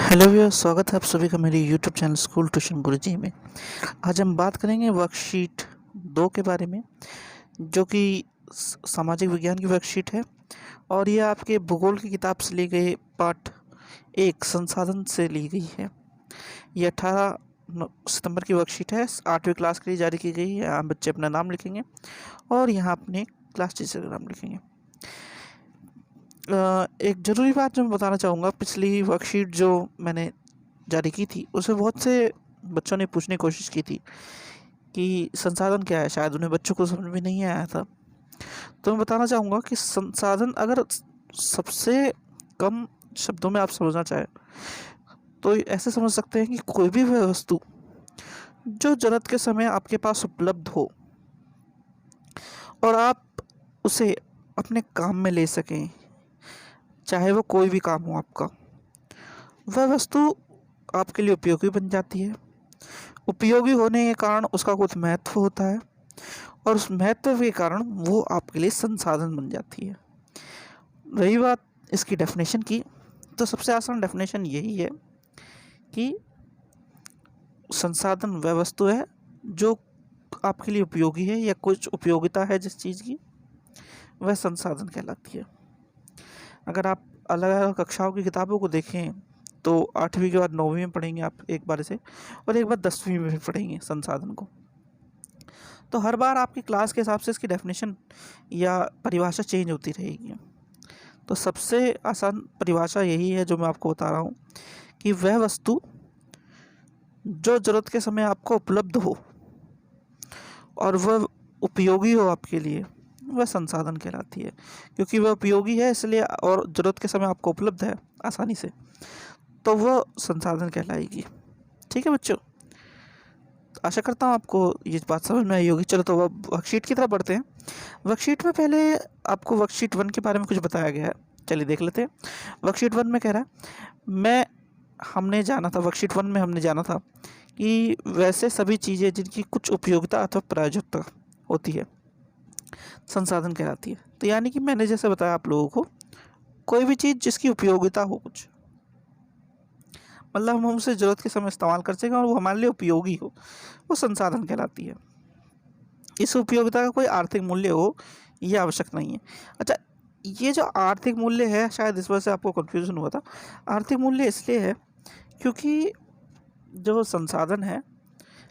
Hello भैया, स्वागत है आप सभी का मेरे यूट्यूब चैनल स्कूल ट्यूशन गुरुजी में। आज हम बात करेंगे वर्कशीट 2 के बारे में, जो कि सामाजिक विज्ञान की वर्कशीट है और ये आपके भूगोल की किताब से ली गई पाठ 1 संसाधन से ली गई है। ये 18 सितंबर की वर्कशीट है, 8वीं क्लास के लिए जारी की गई है। यहाँ बच्चे अपना नाम लिखेंगे और यहाँ अपने क्लास टीचर का नाम लिखेंगे। एक ज़रूरी बात जो मैं बताना चाहूँगा, पिछली वर्कशीट जो मैंने जारी की थी उसमें बहुत से बच्चों ने पूछने की कोशिश की थी कि संसाधन क्या है। शायद उन्हें बच्चों को समझ में नहीं आया था। तो मैं बताना चाहूँगा कि संसाधन अगर सबसे कम शब्दों में आप समझना चाहें तो ऐसे समझ सकते हैं कि कोई भी वह वस्तु जो ज़रूरत के समय आपके पास उपलब्ध हो और आप उसे अपने काम में ले सकें, चाहे वो कोई भी काम हो आपका, वह वस्तु आपके लिए उपयोगी बन जाती है। उपयोगी होने के कारण उसका कुछ महत्व होता है और उस महत्व के कारण वो आपके लिए संसाधन बन जाती है। रही बात इसकी डेफिनेशन की, तो सबसे आसान डेफिनेशन यही है कि संसाधन वह वस्तु है जो आपके लिए उपयोगी है या कुछ उपयोगिता है जिस चीज़ की, वह संसाधन कहलाती है। अगर आप अलग अलग कक्षाओं की किताबों को देखें तो 8वीं के बाद 9वीं में पढ़ेंगे आप एक बार इसे, और एक बार 10वीं में भी पढ़ेंगे संसाधन को। तो हर बार आपकी क्लास के हिसाब से इसकी डेफिनेशन या परिभाषा चेंज होती रहेगी। तो सबसे आसान परिभाषा यही है जो मैं आपको बता रहा हूँ कि वह वस्तु जो ज़रूरत के समय आपको उपलब्ध हो और वह उपयोगी हो आपके लिए, वह संसाधन कहलाती है। क्योंकि वह उपयोगी है इसलिए और ज़रूरत के समय आपको उपलब्ध है आसानी से, तो वह संसाधन कहलाएगी। ठीक है बच्चों, आशा करता हूँ आपको ये बात समझ में आई होगी। चलो तो अब वर्कशीट की तरफ बढ़ते हैं। वर्कशीट में पहले आपको वर्कशीट 1 के बारे में कुछ बताया गया है, चलिए देख लेते हैं। वर्कशीट 1 में कह रहा है हमने जाना था, वर्कशीट 1 में हमने जाना था कि वैसे सभी चीज़ें जिनकी कुछ उपयोगिता अथवा प्रयोजकता होती है संसाधन कहलाती है। तो यानी कि मैंने जैसे बताया आप लोगों को, कोई भी चीज़ जिसकी उपयोगिता हो, कुछ मतलब हम उसे ज़रूरत के समय इस्तेमाल कर सकें और वो हमारे लिए उपयोगी हो, वो संसाधन कहलाती है। इस उपयोगिता का कोई आर्थिक मूल्य हो ये आवश्यक नहीं है। अच्छा, ये जो आर्थिक मूल्य है, शायद इस वजह से आपको कन्फ्यूज़न हुआ था। आर्थिक मूल्य इसलिए है क्योंकि जो संसाधन है,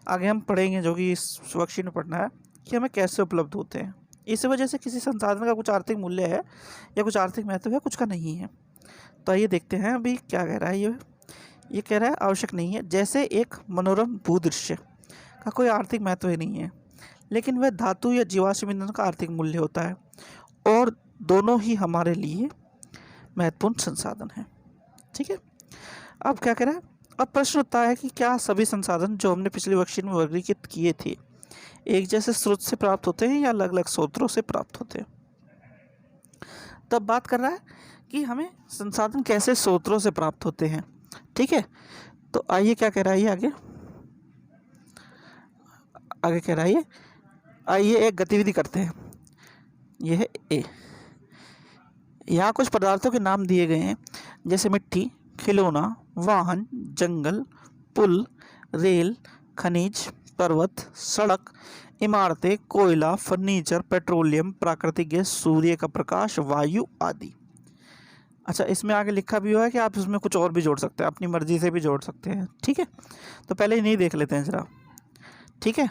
आगे हम पढ़ेंगे, जो कि इस वर्कशीट में पढ़ना है कि हमें कैसे उपलब्ध होते हैं। इस वजह से किसी संसाधन का कुछ आर्थिक मूल्य है या कुछ आर्थिक महत्व है, कुछ का नहीं है। तो आइए देखते हैं अभी क्या कह रहा है ये कह रहा है आवश्यक नहीं है। जैसे एक मनोरम भूदृश्य का कोई आर्थिक महत्व ही नहीं है, लेकिन वह धातु या जीवाश्म ईंधन का आर्थिक मूल्य होता है और दोनों ही हमारे लिए महत्वपूर्ण संसाधन हैं। ठीक है, अब क्या कह रहा है, अब प्रश्न उठता है कि क्या सभी संसाधन जो हमने पिछली वर्कशीट में वर्गीकृत किए थे एक जैसे स्रोत से प्राप्त होते हैं या अलग अलग स्रोतों से प्राप्त होते हैं। तब बात कर रहा है कि हमें संसाधन कैसे स्रोतों से प्राप्त होते हैं। ठीक है, तो आइए क्या कह रहा है ये आगे आगे कह रहा है ये, आइए एक गतिविधि करते हैं। यह है ए। यहाँ कुछ पदार्थों के नाम दिए गए हैं, जैसे मिट्टी, खिलौना, वाहन, जंगल, पुल, रेल, खनिज, पर्वत, सड़क, इमारतें, कोयला, फर्नीचर, पेट्रोलियम, प्राकृतिक गैस, सूर्य का प्रकाश, वायु आदि। अच्छा, इसमें आगे लिखा भी हुआ है कि आप इसमें कुछ और भी जोड़ सकते हैं, अपनी मर्जी से भी जोड़ सकते हैं। ठीक है, तो पहले इन्हीं देख लेते हैं ज़रा। ठीक है,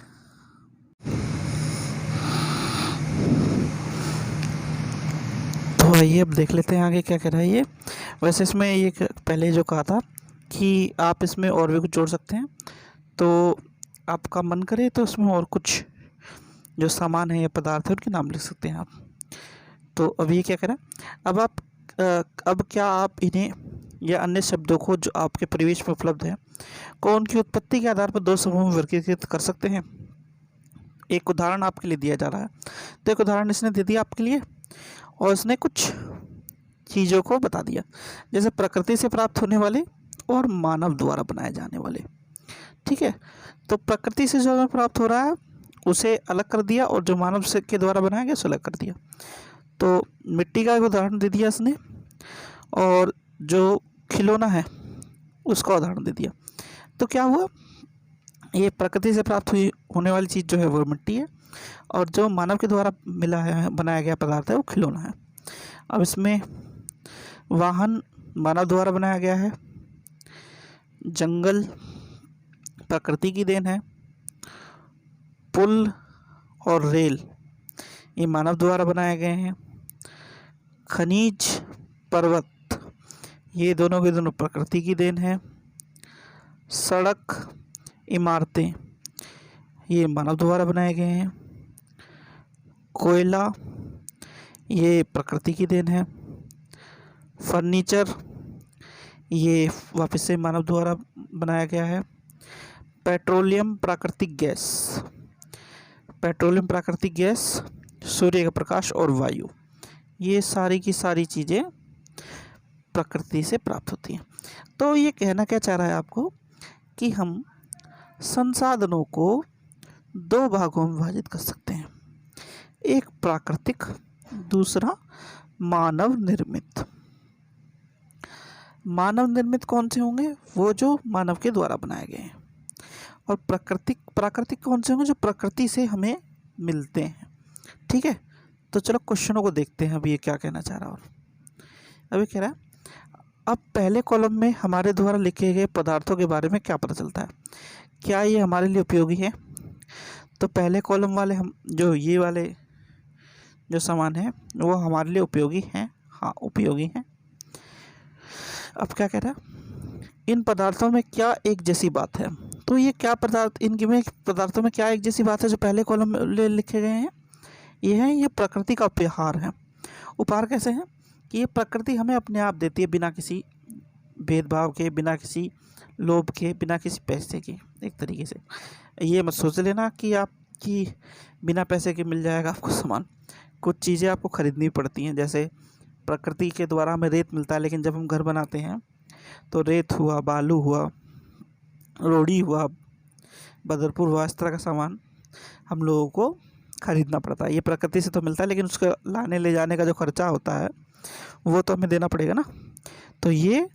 तो आइए अब देख लेते हैं आगे क्या कह रहा है ये। वैसे इसमें ये पहले जो कहा था कि आप इसमें और भी कुछ जोड़ सकते हैं, तो आपका मन करे तो इसमें और कुछ जो सामान है या पदार्थ है उनके नाम लिख सकते हैं आप। तो अब ये क्या कह रहा है, अब क्या आप इन्हें या अन्य शब्दों को जो आपके परिवेश में उपलब्ध है को उनकी उत्पत्ति के आधार पर 2 समूह में वर्गीकृत कर सकते हैं। एक उदाहरण आपके लिए दिया जा रहा है, तो एक उदाहरण इसने दे दिया आपके लिए और इसने कुछ चीज़ों को बता दिया, जैसे प्रकृति से प्राप्त होने वाले और मानव द्वारा बनाए जाने वाले। ठीक है, तो प्रकृति से जो हमें प्राप्त हो रहा है उसे अलग कर दिया और जो मानव से के द्वारा बनाया गया उसे अलग कर दिया। तो मिट्टी का एक उदाहरण दे दिया इसने, और जो खिलौना है उसका उदाहरण दे दिया। तो क्या हुआ, ये प्रकृति से प्राप्त हुई होने वाली चीज़ जो है वो मिट्टी है, और जो मानव के द्वारा मिला है, बनाया गया पदार्थ है, वो खिलौना है। अब इसमें वाहन मानव द्वारा बनाया गया है, जंगल प्रकृति की देन है, पुल और रेल ये मानव द्वारा बनाए गए हैं, खनिज पर्वत ये दोनों के दोनों प्रकृति की देन है, सड़क इमारतें ये मानव द्वारा बनाए गए हैं, कोयला ये प्रकृति की देन है, फर्नीचर ये वापस से मानव द्वारा बनाया गया है, पेट्रोलियम प्राकृतिक गैस, सूर्य का प्रकाश और वायु ये सारी की सारी चीज़ें प्रकृति से प्राप्त होती हैं। तो ये कहना क्या चाह रहा है आपको कि हम संसाधनों को दो भागों में विभाजित कर सकते हैं, एक प्राकृतिक, दूसरा मानव निर्मित। मानव निर्मित कौन से होंगे, वो जो मानव के द्वारा बनाए गए हैं, और प्राकृतिक कौन से होंगे, जो प्रकृति से हमें मिलते हैं। ठीक है, तो चलो क्वेश्चनों को देखते हैं अभी ये क्या कहना चाह रहा है। और अभी कह रहा है, अब पहले कॉलम में हमारे द्वारा लिखे गए पदार्थों के बारे में क्या पता चलता है, क्या ये हमारे लिए उपयोगी है। तो पहले कॉलम वाले हम जो ये वाले जो सामान है वो हमारे लिए उपयोगी हैं, हाँ उपयोगी हैं। अब क्या कह रहा है, इन पदार्थों में क्या एक जैसी बात है। तो ये क्या पदार्थ, इनके में पदार्थों में क्या एक जैसी बात है जो पहले कॉलम में लिखे गए हैं, ये प्रकृति का उपहार है। उपहार कैसे है कि ये प्रकृति हमें अपने आप देती है, बिना किसी भेदभाव के, बिना किसी लोभ के, बिना किसी पैसे के। एक तरीके से ये मत सोच लेना कि आपकी बिना पैसे के मिल जाएगा आपको सामान। कुछ चीज़ें आपको खरीदनी पड़ती हैं, जैसे प्रकृति के द्वारा हमें रेत मिलता है, लेकिन जब हम घर बनाते हैं तो रेत हुआ, बालू हुआ, रोड़ी हुआ, बदरपुर हुआ, इस तरह का सामान हम लोगों को खरीदना पड़ता है। ये प्रकृति से तो मिलता है, लेकिन उसका लाने ले जाने का जो खर्चा होता है वो तो हमें देना पड़ेगा ना। तो ये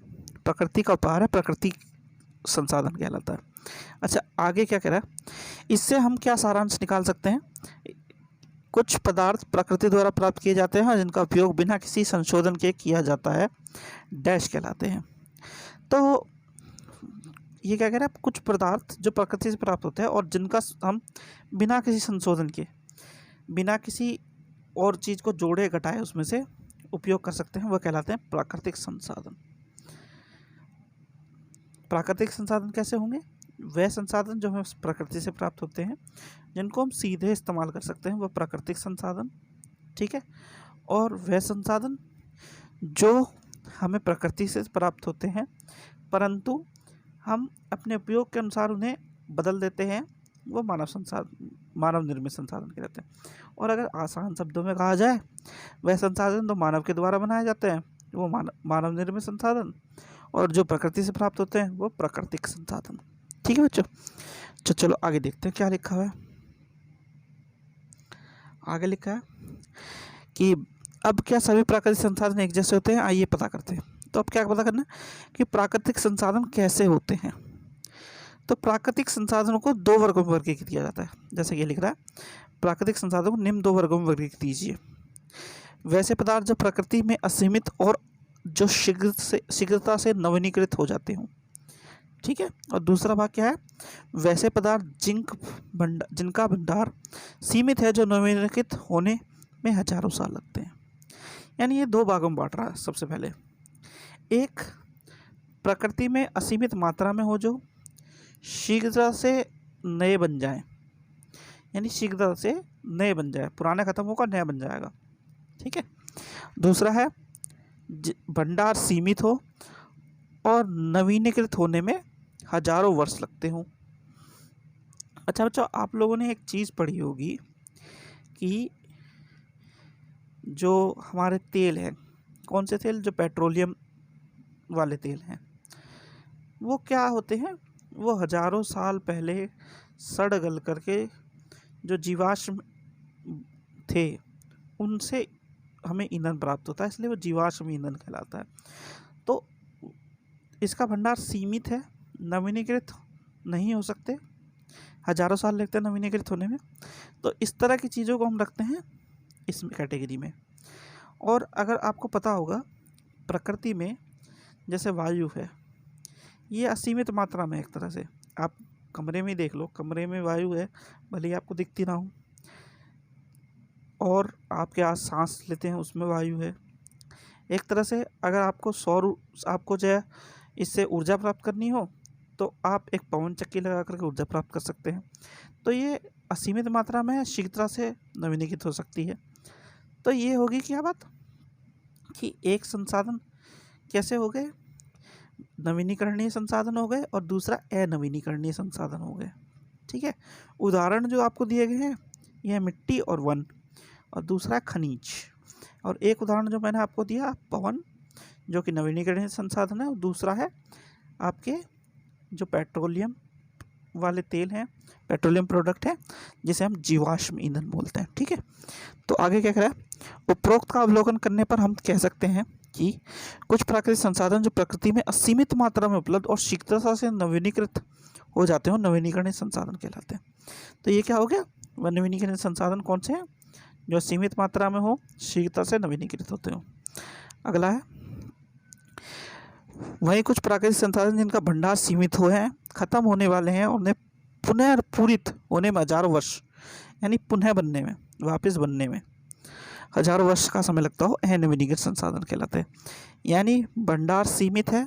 प्रकृति का उपहार है, प्रकृति संसाधन कहलाता है। अच्छा, आगे क्या कह रहा है, इससे हम क्या सारांश निकाल सकते हैं। कुछ पदार्थ प्रकृति द्वारा प्राप्त किए जाते हैं जिनका उपयोग बिना किसी संशोधन के किया जाता है, डैश कहलाते हैं। तो ये क्या कह रहा है, कुछ पदार्थ जो प्रकृति से प्राप्त होते हैं और जिनका हम बिना किसी संशोधन के, बिना किसी और चीज़ को जोड़े घटाए उसमें से उपयोग कर सकते हैं, वह कहलाते हैं प्राकृतिक संसाधन। प्राकृतिक संसाधन कैसे होंगे, वह संसाधन जो हमें प्रकृति से प्राप्त होते हैं, जिनको हम सीधे इस्तेमाल कर सकते हैं, वह प्राकृतिक संसाधन। ठीक है, और वह संसाधन जो हमें प्रकृति से प्राप्त होते हैं परंतु हम अपने उपयोग के अनुसार उन्हें बदल देते हैं, वो मानव निर्मित संसाधन कहलाते हैं। और अगर आसान शब्दों में कहा जाए, वह संसाधन तो मानव के द्वारा बनाए जाते हैं, वो मानव निर्मित संसाधन, और जो प्रकृति से प्राप्त होते हैं वो प्राकृतिक संसाधन। ठीक है बच्चों, तो चलो आगे देखते हैं क्या लिखा हुआ है। आगे लिखा है कि अब क्या सभी प्राकृतिक संसाधन एक जैसे होते हैं, आइए पता करते हैं। तो अब क्या पता करना है कि प्राकृतिक संसाधन कैसे होते हैं। तो प्राकृतिक संसाधनों को दो वर्गों में वर्गीकृत किया जाता है, जैसे कि लिख रहा है, प्राकृतिक संसाधनों को निम्न दो वर्गों में वर्गीकृत कीजिए। वैसे पदार्थ जो प्रकृति में असीमित और जो शीघ्रता से नवीनीकृत हो जाते हों। ठीक है, और दूसरा भाग क्या है, वैसे पदार्थ जिनका भंडार सीमित है, जो नवीनीकृत होने में हजारों साल लगते हैं। यानी ये दो भागों में बांट रहा है। सबसे पहले एक प्रकृति में असीमित मात्रा में हो, जो शीघ्रता से नए बन जाएं, यानी शीघ्रता से नए बन जाए, पुराना खत्म होगा नया बन जाएगा। ठीक है, दूसरा है भंडार सीमित हो और नवीनीकृत होने में हजारों वर्ष लगते हों। अच्छा बच्चों, आप लोगों ने एक चीज़ पढ़ी होगी कि जो हमारे तेल हैं, कौन से तेल, जो पेट्रोलियम वाले तेल हैं, वो क्या होते हैं, वो हजारों साल पहले सड़ गल करके जो जीवाश्म थे उनसे हमें ईंधन प्राप्त होता है, इसलिए वो जीवाश्म ईंधन कहलाता है। तो इसका भंडार सीमित है, नवीनीकृत नहीं हो सकते, हजारों साल लगते हैं नवीनीकृत होने में। तो इस तरह की चीज़ों को हम रखते हैं इस कैटेगरी में। और अगर आपको पता होगा प्रकृति में जैसे वायु है, ये असीमित मात्रा में, एक तरह से आप कमरे में देख लो, कमरे में वायु है, भले ही आपको दिखती ना हो, और आपके आस सांस लेते हैं उसमें वायु है। एक तरह से अगर आपको आपको जो है इससे ऊर्जा प्राप्त करनी हो तो आप एक पवन चक्की लगा करके ऊर्जा प्राप्त कर सकते हैं। तो ये असीमित मात्रा में शीघ्रता से नवीनीकृत हो सकती है। तो ये होगी क्या बात कि एक संसाधन कैसे हो गए, नवीनीकरणीय संसाधन हो गए, और दूसरा अनवीनीकरणीय संसाधन हो गए। ठीक है, उदाहरण जो आपको दिए गए हैं यह मिट्टी और वन, और दूसरा खनिज, और एक उदाहरण जो मैंने आपको दिया पवन, जो कि नवीनीकरणीय संसाधन है, और दूसरा है आपके जो पेट्रोलियम वाले तेल हैं, पेट्रोलियम प्रोडक्ट है, जिसे हम जीवाश्म ईंधन बोलते हैं। ठीक है, तो आगे क्या कह रहा है, उपरोक्त का अवलोकन करने पर हम कह सकते हैं कि कुछ प्राकृतिक संसाधन जो प्रकृति में असीमित मात्रा में उपलब्ध और शीघ्रता से नवीनीकृत हो जाते हो, नवीनीकरणीय संसाधन कहलाते हैं। तो ये क्या हो गया, वह नवीनीकरणीय संसाधन कौन से हैं, जो सीमित मात्रा में हो, शीघ्रता से नवीनीकृत होते हो। अगला है, वहीं कुछ प्राकृतिक संसाधन जिनका भंडार सीमित हो है, खत्म होने वाले हैं, और उन्हें पुनर्पूरित होने में हजारों वर्ष, यानी पुनः बनने में, वापस बनने में हजारों वर्ष का समय लगता हो, अनवीनीकृत संसाधन कहलाते हैं। यानी भंडार सीमित है,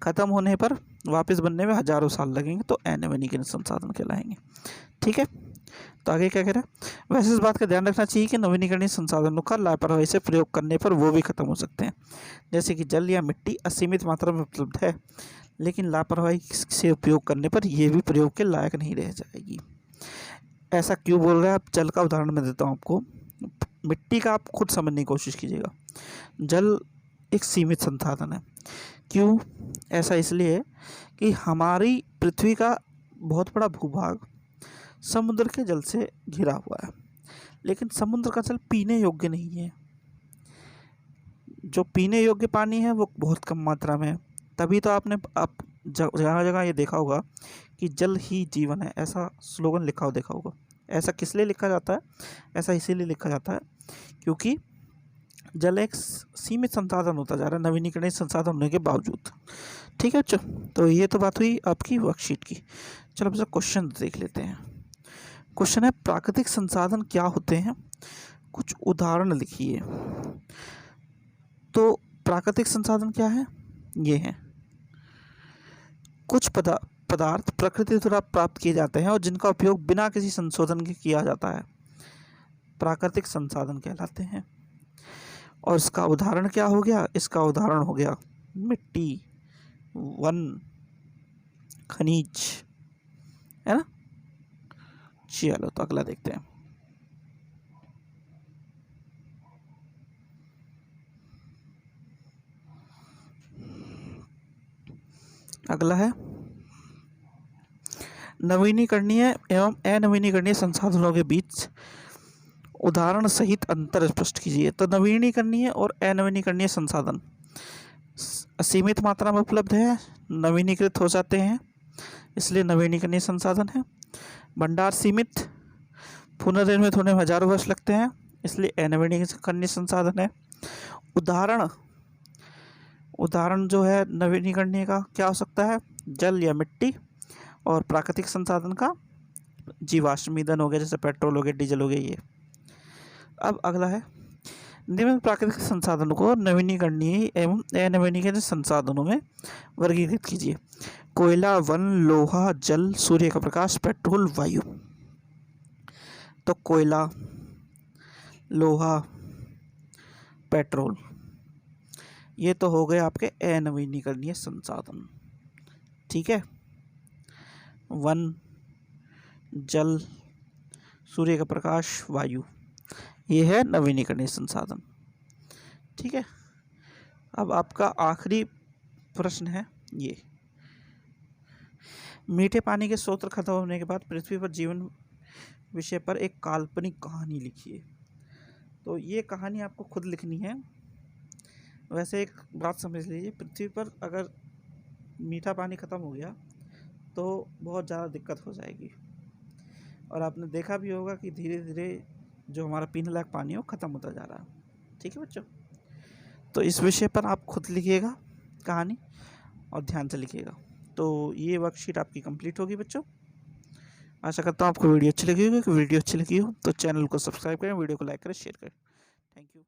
खत्म होने पर वापस बनने में हजारों साल लगेंगे, तो अनवीनीकृत संसाधन कहलाएंगे। ठीक है, तो आगे क्या कह रहा है, वैसे इस बात का ध्यान रखना चाहिए कि नवीनीकरणीय संसाधनों का लापरवाही से प्रयोग करने पर वो भी खत्म हो सकते हैं। जैसे कि जल या मिट्टी असीमित मात्रा में उपलब्ध है, लेकिन लापरवाही से उपयोग करने पर यह भी प्रयोग के लायक नहीं रह जाएगी। ऐसा क्यों बोल रहा है, आप जल का उदाहरण मैं देता हूँ आपको, मिट्टी का आप खुद समझने की कोशिश कीजिएगा। जल एक सीमित संसाधन है, क्यों, ऐसा इसलिए है कि हमारी पृथ्वी का बहुत बड़ा भूभाग समुद्र के जल से घिरा हुआ है, लेकिन समुद्र का जल पीने योग्य नहीं है। जो पीने योग्य पानी है वो बहुत कम मात्रा में है। तभी तो आपने आप जगह जगह ये देखा होगा कि जल ही जीवन है, ऐसा स्लोगन लिखा हो देखा होगा। ऐसा किस लिए लिखा जाता है, ऐसा इसीलिए लिखा जाता है क्योंकि जल एक सीमित संसाधन होता जा रहा है नवीनीकरणीय संसाधन होने के बावजूद। ठीक है, तो ये तो बात हुई आपकी वर्कशीट की। चलो अब क्वेश्चन देख लेते हैं। क्वेश्चन है, प्राकृतिक संसाधन क्या होते हैं, कुछ उदाहरण लिखिए। तो प्राकृतिक संसाधन क्या है, ये हैं, कुछ पदार्थ प्रकृति द्वारा प्राप्त किए जाते हैं और जिनका उपयोग बिना किसी संशोधन के किया जाता है, प्राकृतिक संसाधन कहलाते हैं। और इसका उदाहरण क्या हो गया, इसका उदाहरण हो गया मिट्टी, वन, खनिज, है ना। चलो तो अगला देखते हैं। अगला है, नवीनीकरणीय एवं अनवीनीकरणीय संसाधनों के बीच उदाहरण सहित अंतर स्पष्ट कीजिए। तो नवीनीकरणीय और अनवीनीकरणीय संसाधन असीमित मात्रा में उपलब्ध है, नवीनीकृत हो जाते हैं, इसलिए नवीनीकरणीय संसाधन है। भंडार सीमित, पुनर्निर्मित होने में हजारों वर्ष लगते हैं, इसलिए अनवीनीकरणीय संसाधन है। उदाहरण जो है नवीनीकरणीय का क्या हो सकता है, जल या मिट्टी, और प्राकृतिक संसाधन का जीवाश्म ईंधन हो गया, जैसे पेट्रोल हो गया, डीजल हो गया ये। अब अगला है, निम्न प्राकृतिक संसाधनों को नवीनीकरणीय एवं अनवीनीकरणीय संसाधनों में वर्गीकृत कीजिए। कोयला, वन, लोहा, जल, सूर्य का प्रकाश, पेट्रोल, वायु। तो कोयला, लोहा, पेट्रोल, ये तो हो गए आपके अनवीनीकरणीय संसाधन। ठीक है, वन, जल, सूर्य का प्रकाश, वायु, ये है नवीनीकरणीय संसाधन। ठीक है, अब आपका आखिरी प्रश्न है ये, मीठे पानी के स्रोत खत्म होने के बाद पृथ्वी पर जीवन विषय पर एक काल्पनिक कहानी लिखिए। तो ये कहानी आपको खुद लिखनी है। वैसे एक बात समझ लीजिए, पृथ्वी पर अगर मीठा पानी ख़त्म हो गया तो बहुत ज़्यादा दिक्कत हो जाएगी। और आपने देखा भी होगा कि धीरे धीरे जो हमारा पीने लायक पानी है वो ख़त्म होता जा रहा है। ठीक है बच्चों, तो इस विषय पर आप खुद लिखिएगा कहानी और ध्यान से लिखिएगा। तो ये वर्कशीट आपकी कंप्लीट होगी बच्चों। आशा करता हूँ आपको वीडियो अच्छी लगी होगी। वीडियो अच्छी लगी हो तो चैनल को सब्सक्राइब करें, वीडियो को लाइक करें, शेयर करें। Thank you.